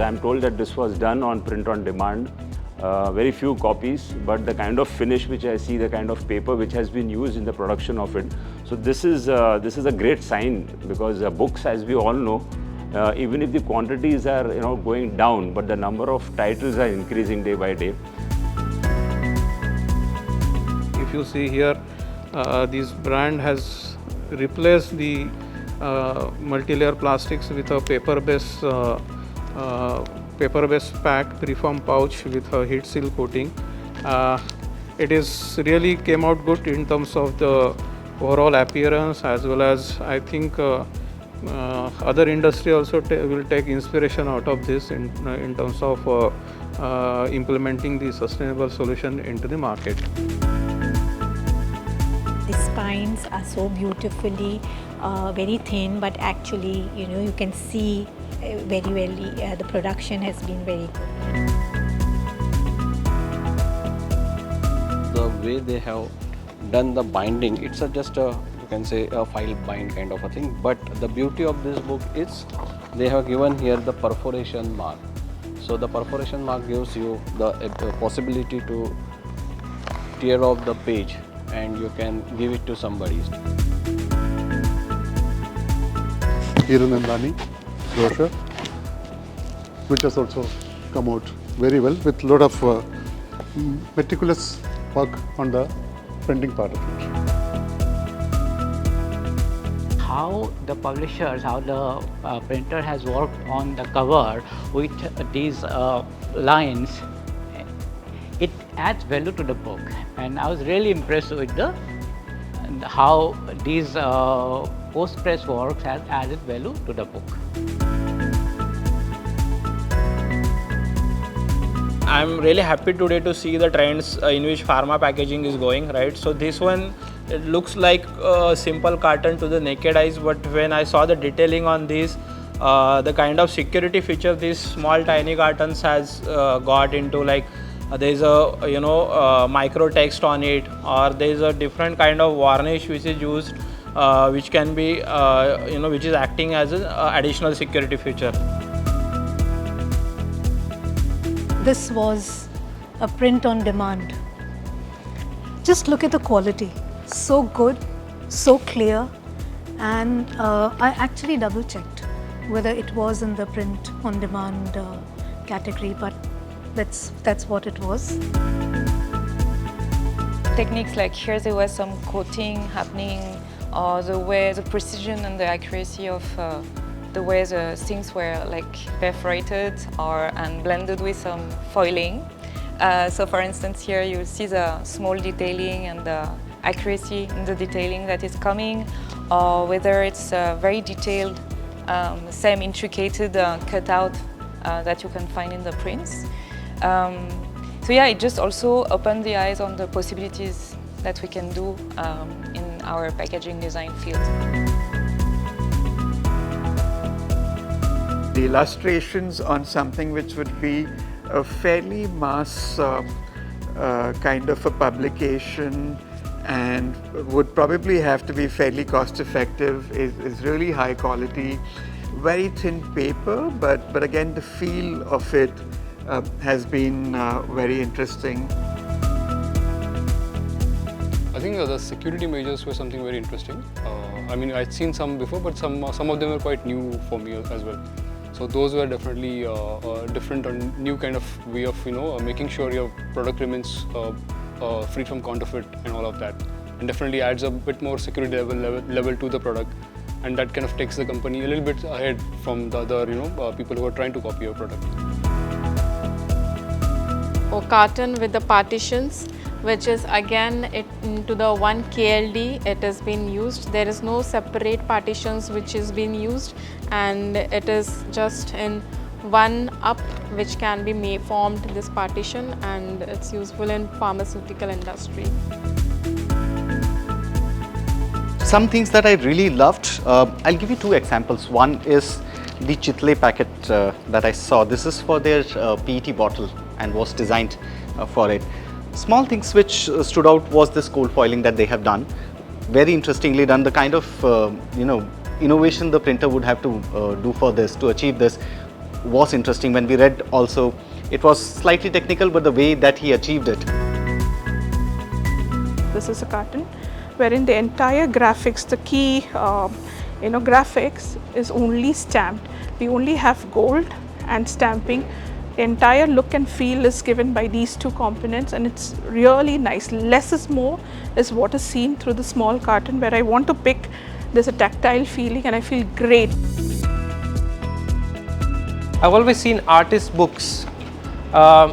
I'm told that this was done on print on demand. Very few copies, but the kind of finish which I see, the kind of paper which has been used in the production of it. So this is a great sign, because books, as we all know, even if the quantities are going down, but the number of titles are increasing day by day. If you see here, this brand has replaced the multi-layer plastics with a paper-based packed preform pouch with a heat seal coating. It is really came out good in terms of the overall appearance, as well as I think other industry also will take inspiration out of this in terms of implementing the sustainable solution into the market. The spines are so beautifully very thin, but actually you can see very well the production has been very good. The way they have done the binding, it's just a, you can say, a file bind kind of a thing, but the beauty of this book is they have given here the perforation mark. So the perforation mark gives you the possibility to tear off the page and you can give it to somebody. Hirunandani brochure, which has also come out very well with a lot of meticulous work on the printing part of it. How the publishers, how the printer has worked on the cover with these lines, it adds value to the book, and I was really impressed with how these post-press works has added value to the book. I'm really happy today to see the trends in which pharma packaging is going, right? So this one, it looks like a simple carton to the naked eyes, but when I saw the detailing on this, the kind of security feature these small tiny cartons has got into, like there's a micro text on it, or there's a different kind of varnish which is used, which can be which is acting as an additional security feature. This was a print on demand. Just look at the quality. So good, so clear, and I actually double checked whether it was in the print on demand category, but that's what it was. Techniques like here there was some coating happening, or the precision and the accuracy of the way the things were like perforated and blended with some foiling. So for instance here you see the small detailing and the accuracy in the detailing that is coming, or whether it's very detailed, same intricate cutout that you can find in the prints. So yeah, it just also opened the eyes on the possibilities that we can do in our packaging design field. The illustrations on something which would be a fairly mass kind of a publication and would probably have to be fairly cost effective is really high quality, very thin paper, but again the feel of it has been very interesting. I think the security measures were something very interesting. I mean, I'd seen some before, but some of them were quite new for me as well. So those were definitely a different and new kind of way of making sure your product remains free from counterfeit and all of that, and definitely adds a bit more security level to the product, and that kind of takes the company a little bit ahead from the other people who are trying to copy your product. Or carton with the partitions, which is again into the one KLD it has been used. There is no separate partitions which is being used, and it is just in one up which can be formed this partition, and it's useful in pharmaceutical industry. Some things that I really loved, I'll give you two examples. One is the Chitle packet that I saw. This is for their PET bottle and was designed for it. Small things which stood out was this cold foiling that they have done. Very interestingly done. The kind of innovation the printer would have to do for this, to achieve this, was interesting. When we read also, it was slightly technical, but the way that he achieved it. This is a carton wherein the entire graphics, the key graphics is only stamped. We only have gold and stamping. The entire look and feel is given by these two components, and it's really nice. Less is more is what is seen through the small carton. Where I want to pick, there's a tactile feeling and I feel great. I've always seen artist books,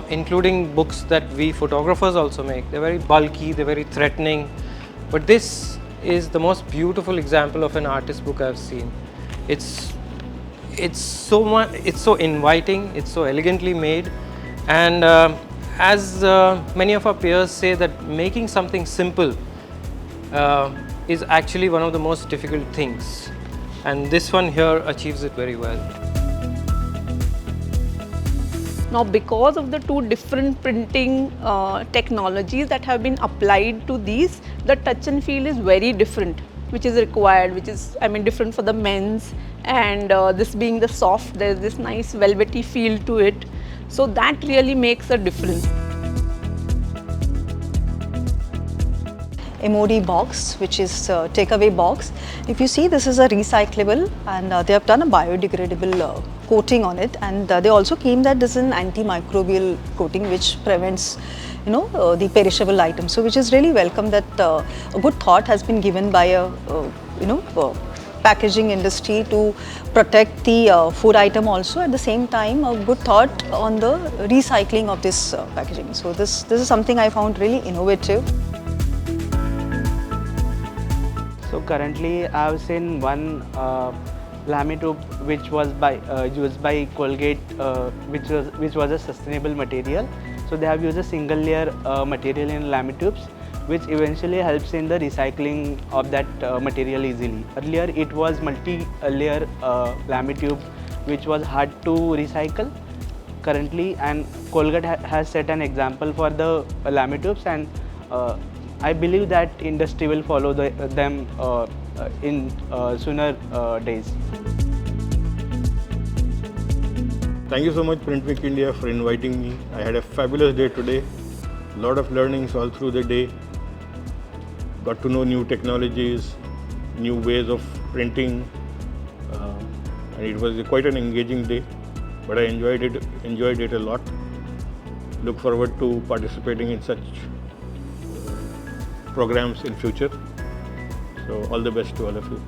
including books that we photographers also make. They're very bulky, they're very threatening, but this is the most beautiful example of an artist book I've seen. It's so inviting, it's so elegantly made, and as many of our peers say, that making something simple is actually one of the most difficult things, and this one here achieves it very well. Now, because of the two different printing technologies that have been applied to these, the touch and feel is very different, which is required, which is, different for the men's, and this being the soft, there's this nice velvety feel to it. So that really makes a difference. MOD box, which is takeaway box. If you see, this is a recyclable, and they have done a biodegradable coating on it, and they also claim that this is an antimicrobial coating which prevents the perishable items. So which is really welcome, that a good thought has been given by a packaging industry to protect the food item also. At the same time, a good thought on the recycling of this packaging. So this is something I found really innovative. So currently I have seen one lamitube which was used by Colgate, which was a sustainable material. So they have used a single layer material in lamitubes, which eventually helps in the recycling of that material easily. Earlier it was multi-layer lamitube which was hard to recycle currently, and Colgate has set an example for the lamitubes, and I believe that industry will follow them in sooner days. Thank you so much PrintWeek India for inviting me. I had a fabulous day today. A lot of learnings all through the day. Got to know new technologies, new ways of printing, and it was quite an engaging day. But I enjoyed it a lot. Look forward to participating in such programs in future. So all the best to all of you.